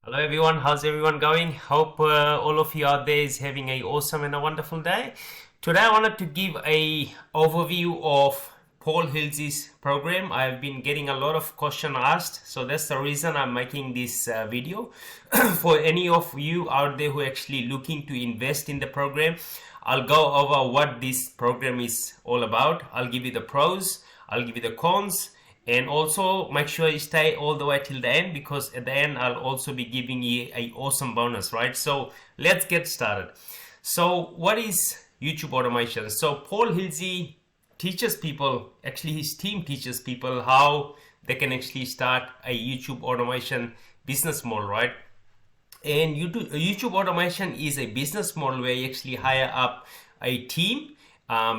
Hello everyone, how's everyone going? Hope all of you out there is having a awesome and a wonderful day. Today I wanted to give a overview of Paul Hilse's program. I've been getting a lot of question asked, so that's the reason I'm making this video. For any of you out there who are actually looking to invest in the program, I'll go over what this program is all about. I'll give you the pros, I'll give you the cons, and also make sure you stay all the way till the end, because at the end I'll also be giving you a awesome bonus, right? So let's get started. So what is YouTube automation? So Paul Hilse teaches people, actually his team teaches people how they can actually start a YouTube automation business model, right? And YouTube automation is a business model where you actually hire up a team,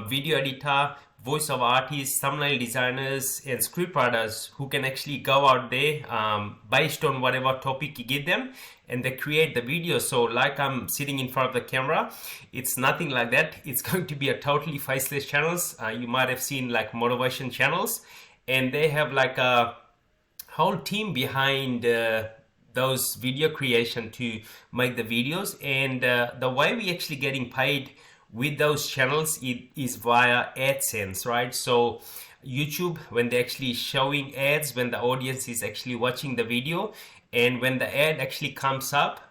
video editor, voiceover artists, thumbnail designers, and script writers who can actually go out there based on whatever topic you give them, and they create the video. So like I'm sitting in front of the camera, it's nothing like that. It's going to be a totally faceless channels. You might have seen like motivation channels, and they have like a whole team behind those video creation to make the videos. And the way we actually getting paid with those channels, it is via AdSense, right? So YouTube, when they're actually showing ads, when the audience is actually watching the video, and when the ad actually comes up,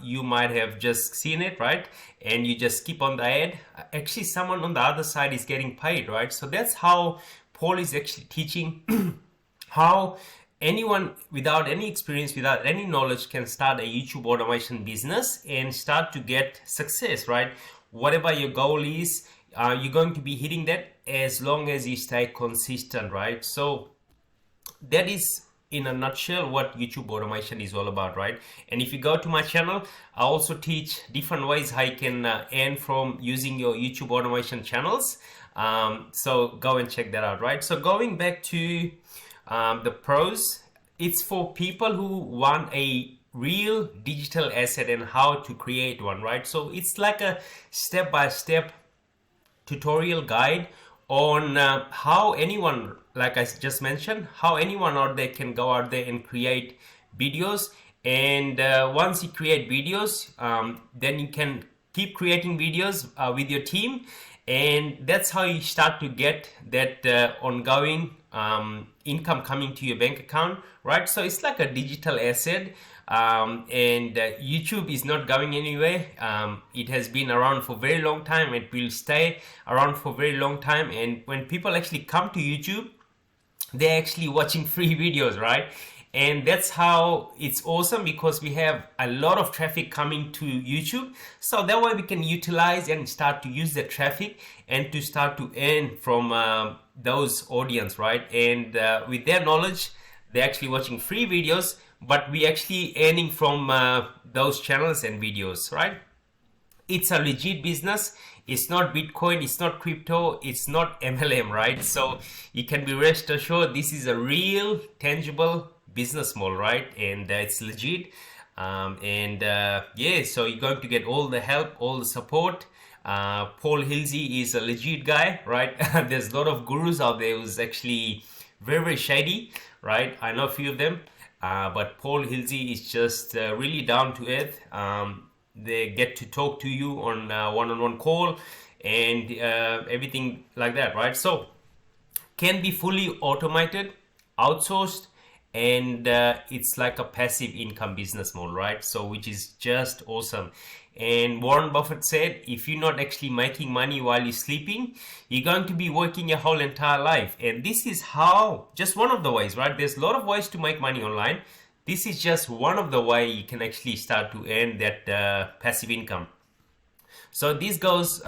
you might have just seen it, right? And you just skip on the ad. Actually, someone on the other side is getting paid, right? So that's how Paul is actually teaching how anyone without any experience, without any knowledge, can start a YouTube automation business and start to get success, right? Whatever your goal is, you're going to be hitting that as long as you stay consistent, right? So that is in a nutshell what YouTube automation is all about, right? And if you go to my channel, I also teach different ways how you can earn from using your YouTube automation channels. So go and check that out, right? So going back to the pros, it's for people who want a real digital asset and how to create one, right? So it's like a step-by-step tutorial guide on how anyone, like I just mentioned, how anyone out there can go out there and create videos. And once you create videos, then you can keep creating videos with your team, and that's how you start to get that ongoing income coming to your bank account, right? So it's like a digital asset. And YouTube is not going anywhere. It has been around for a very long time. It will stay around for a very long time. And when people actually come to YouTube, they're actually watching free videos, right? And that's how it's awesome, because we have a lot of traffic coming to YouTube. So that way we can utilize and start to use the traffic and to start to earn from those audience, right? And with their knowledge, they're actually watching free videos, but we actually earning from those channels and videos, right? It's a legit business. It's not Bitcoin, it's not crypto, it's not MLM, right? So you can be rest assured this is a real tangible business model, right? And it's legit. Yeah, so you're going to get all the help, all the support. Paul Hilse is a legit guy, right? There's a lot of gurus out there who's actually very, very shady, right? I know a few of them, but Paul Hilse is just really down to earth. They get to talk to you on one-on-one call and everything like that, right? So can be fully automated, outsourced, and it's like a passive income business model, right? So which is just awesome. And Warren Buffett said, if you're not actually making money while you're sleeping, you're going to be working your whole entire life. And this is how, just one of the ways, right? There's a lot of ways to make money online. This is just one of the way you can actually start to earn that passive income. So this goes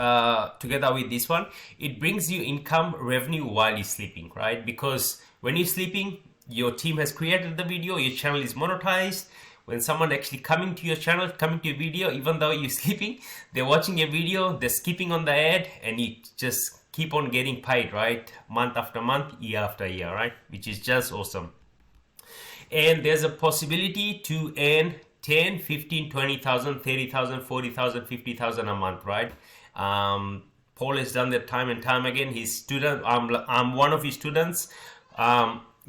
together with this one. It brings you income revenue while you're sleeping, right? Because when you're sleeping, your team has created the video, your channel is monetized. When someone actually coming to your channel, coming to your video, even though you're sleeping, they're watching your video, they're skipping on the ad, and you just keep on getting paid, right? Month after month, year after year, right? Which is just awesome. And there's a possibility to earn 10, 15, 20,000, 30,000, 40,000, 50,000 a month, right? Paul has done that time and time again. His student, I'm one of his students.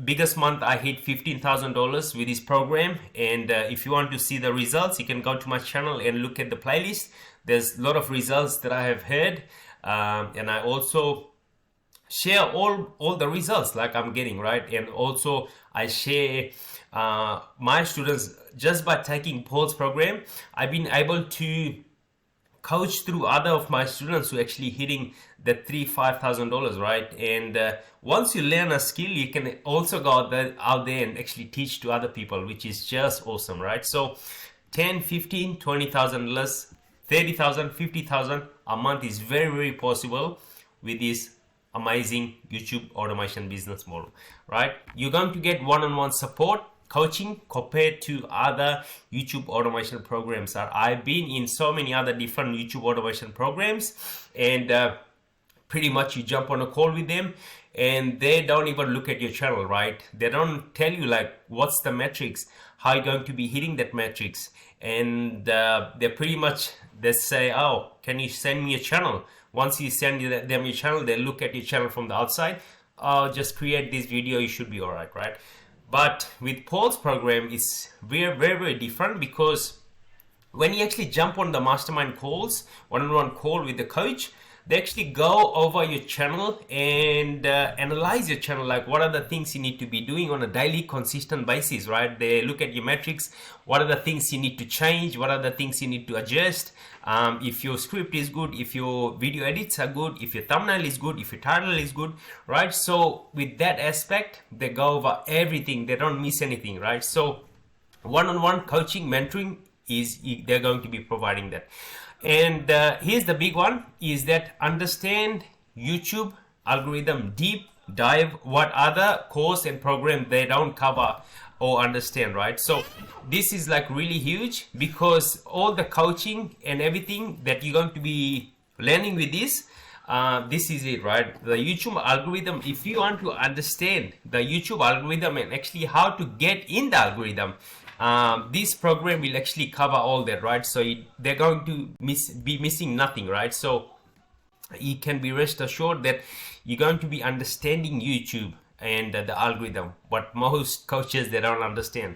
biggest month I hit $15,000 with this program. And if you want to see the results, you can go to my channel and look at the playlist. There's a lot of results that I have had, and I also share all the results like I'm getting, right? And also I share my students, just by taking Paul's program, I've been able to coach through other of my students who actually hitting the $5,000, right? And once you learn a skill, you can also go out there and actually teach to other people, which is just awesome, right? So 10, 15, 20,000 less, 30,000, 50,000 a month is very, very possible with this amazing YouTube automation business model, right? You're going to get one-on-one support, coaching, compared to other YouTube automation programs. I've been in so many other different YouTube automation programs, and pretty much you jump on a call with them and they don't even look at your channel, right? They don't tell you like what's the metrics, how you're going to be hitting that metrics, and they pretty much, they say, oh, can you send me a channel? Once you send them your channel, they look at your channel from the outside. Oh, just create this video, you should be all right, right? But with Paul's program, it's very, very, very different, because when you actually jump on the mastermind calls, one-on-one call with the coach, they actually go over your channel and analyze your channel, like what are the things you need to be doing on a daily consistent basis, right? They look at your metrics, what are the things you need to change, what are the things you need to adjust, if your script is good, if your video edits are good, if your thumbnail is good, if your title is good, right? So with that aspect, they go over everything, they don't miss anything, right? So one-on-one coaching, mentoring is, they're going to be providing that. And here's the big one, is that understand YouTube algorithm, deep dive, what other course and program they don't cover or understand, right? So this is like really huge, because all the coaching and everything that you're going to be learning with this is it, right? The YouTube algorithm, if you want to understand the YouTube algorithm and actually how to get in the algorithm, this program will actually cover all that, right? So they're going to be missing nothing, right? So you can be rest assured that you're going to be understanding YouTube and the algorithm, but most coaches, they don't understand.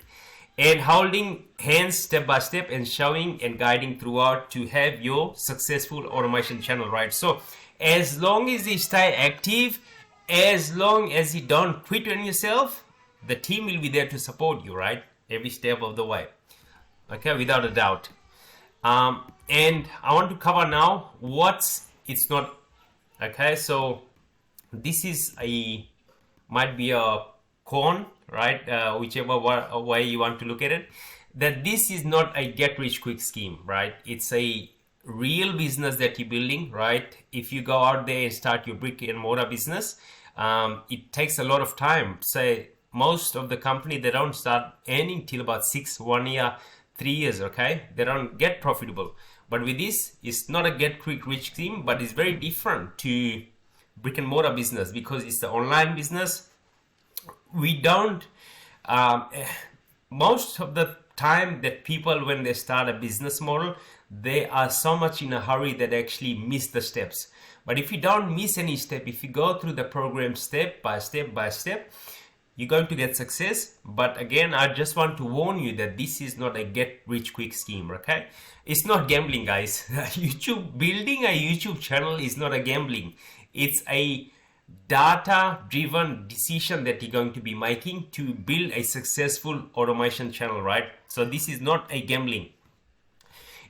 And holding hands step by step and showing and guiding throughout to have your successful automation channel, right? So as long as you stay active, as long as you don't quit on yourself, the team will be there to support you, right? Every step of the way, okay, without a doubt. And I want to cover now it's not, okay? So this is might be a con, right? Whichever way you want to look at it, that this is not a get rich quick scheme, right? It's a real business that you're building, right? If you go out there and start your brick and mortar business, it takes a lot of time. Say most of the company, they don't start earning till about 1 year, 3 years, okay? They don't get profitable. But with this, it's not a get quick rich scheme, but it's very different to brick and mortar business, because it's the online business. We don't, most of the time that people, when they start a business model, they are so much in a hurry that they actually miss the steps. But if you don't miss any step, if you go through the program step by step by step, you're going to get success. But again, I just want to warn you that this is not a get rich quick scheme, okay? It's not gambling, guys. Building a YouTube channel is not a gambling. It's a data driven decision that you're going to be making to build a successful automation channel, right? So this is not a gambling.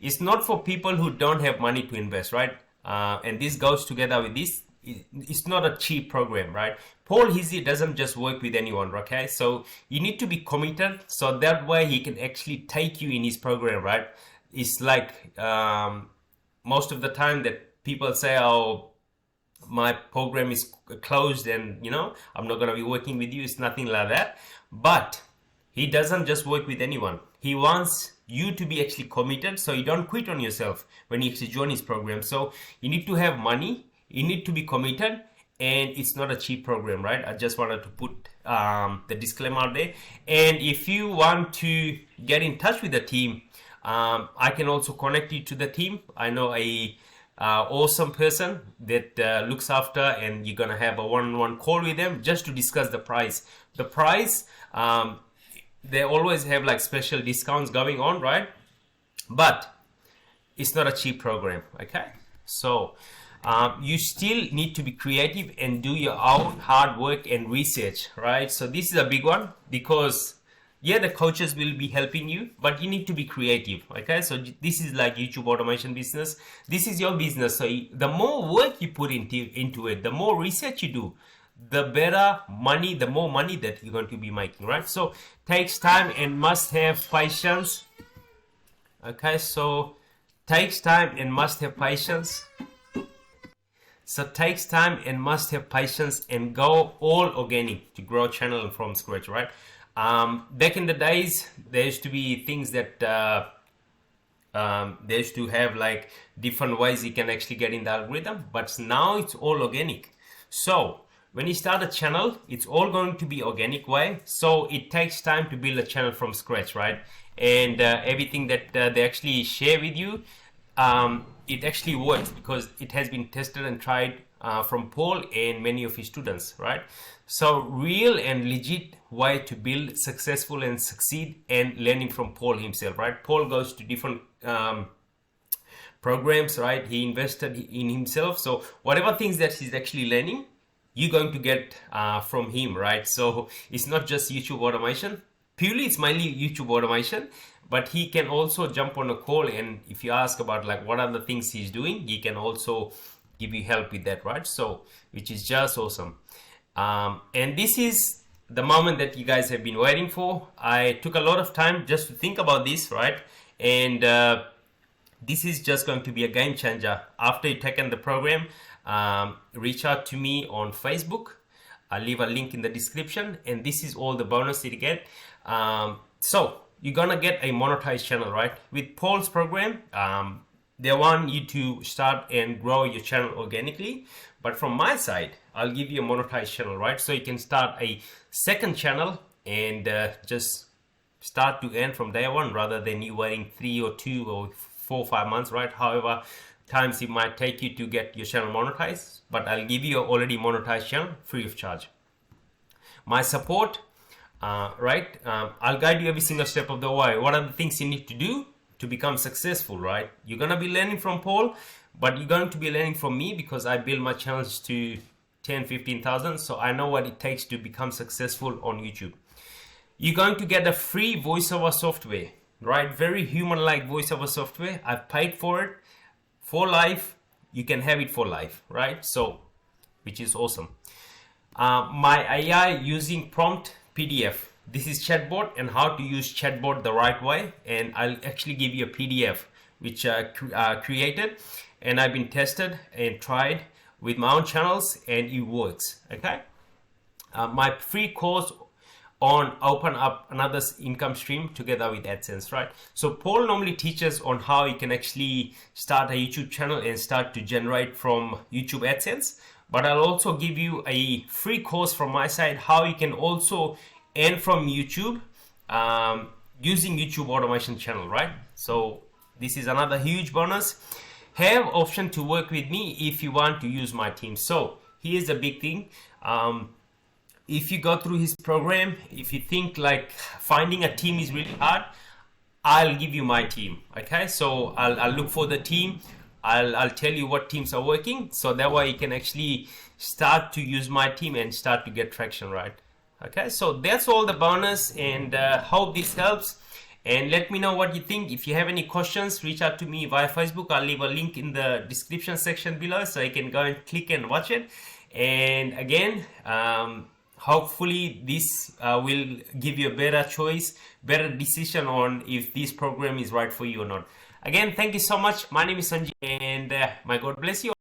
It's not for people who don't have money to invest, right? And this goes together with this. It's not a cheap program, right? Paul Hilse doesn't just work with anyone, okay? So you need to be committed, so that way he can actually take you in his program, right? It's like most of the time that people say, oh, my program is closed and, you know, I'm not going to be working with you. It's nothing like that. But he doesn't just work with anyone. He wants you to be actually committed, so you don't quit on yourself when you actually join his program. So you need to have money, you need to be committed, and it's not a cheap program, right? I just wanted to put the disclaimer out there. And if you want to get in touch with the team, I can also connect you to the team. I know a awesome person that looks after, and you're gonna have a one-on-one call with them just to discuss the price. The price, they always have like special discounts going on, right? But it's not a cheap program, okay? So you still need to be creative and do your own hard work and research, right? So this is a big one, because yeah, the coaches will be helping you, but you need to be creative, okay? So this is like YouTube automation business. This is your business. So the more work you put into it, the more research you do, the better money, the more money that you're going to be making, right? So takes time and must have patience. Okay, so takes time and must have patience. So takes time and must have patience and go all organic to grow a channel from scratch, right? Back in the days, there used to be things that they used to have like different ways you can actually get in the algorithm, but now it's all organic. So when you start a channel, it's all going to be organic way. So it takes time to build a channel from scratch, right? And everything that they actually share with you, it actually works because it has been tested and tried from Paul and many of his students, right? So real and legit way to build successful and succeed, and learning from Paul himself, right? Paul goes to different programs, right? He invested in himself. So whatever things that he's actually learning, you're going to get from him, right? So it's not just YouTube automation. Purely it's mainly YouTube automation, but he can also jump on a call, and if you ask about like what are the things he's doing, he can also give you help with that, right? So which is just awesome. And this is the moment that you guys have been waiting for. I took a lot of time just to think about this, right? And this is just going to be a game changer. After you've taken the program, reach out to me on Facebook. I'll leave a link in the description, and this is all the bonus that you get. So you're gonna get a monetized channel, right? With Paul's program, they want you to start and grow your channel organically, but from my side, I'll give you a monetized channel, right? So you can start a second channel and just start to earn from day one, rather than you waiting 3 or 2 or 4 or 5 months, right? However times it might take you to get your channel monetized, but I'll give you an already monetized channel free of charge. My support, right? I'll guide you every single step of the way. What are the things you need to do to become successful, right? You're gonna be learning from Paul, but you're going to be learning from me, because I build my channels to 10, 15,000. So I know what it takes to become successful on YouTube. You're going to get a free voiceover software, right? Very human-like voiceover software. I've paid for it for life. You can have it for life, right? So, which is awesome. My AI using prompt PDF. This is chatbot and how to use chatbot the right way. And I'll actually give you a PDF which I created, and I've been tested and tried with my own channels, and it works, okay? My free course on open up another income stream together with AdSense, right? So Paul normally teaches on how you can actually start a YouTube channel and start to generate from YouTube AdSense, but I'll also give you a free course from my side how you can also earn from YouTube using YouTube automation channel, right? So this is another huge bonus. Have option to work with me if you want to use my team. So here's a big thing. If you go through his program, if you think like finding a team is really hard, I'll give you my team, okay? So I'll look for the team. I'll tell you what teams are working, so that way you can actually start to use my team and start to get traction, right? Okay, so that's all the bonus, and hope this helps. And let me know what you think. If you have any questions, reach out to me via Facebook. I'll leave a link in the description section below, so you can go and click and watch it. And again, hopefully this will give you a better choice, better decision on if this program is right for you or not. Again, thank you so much. My name is Sanjeev, and my God bless you.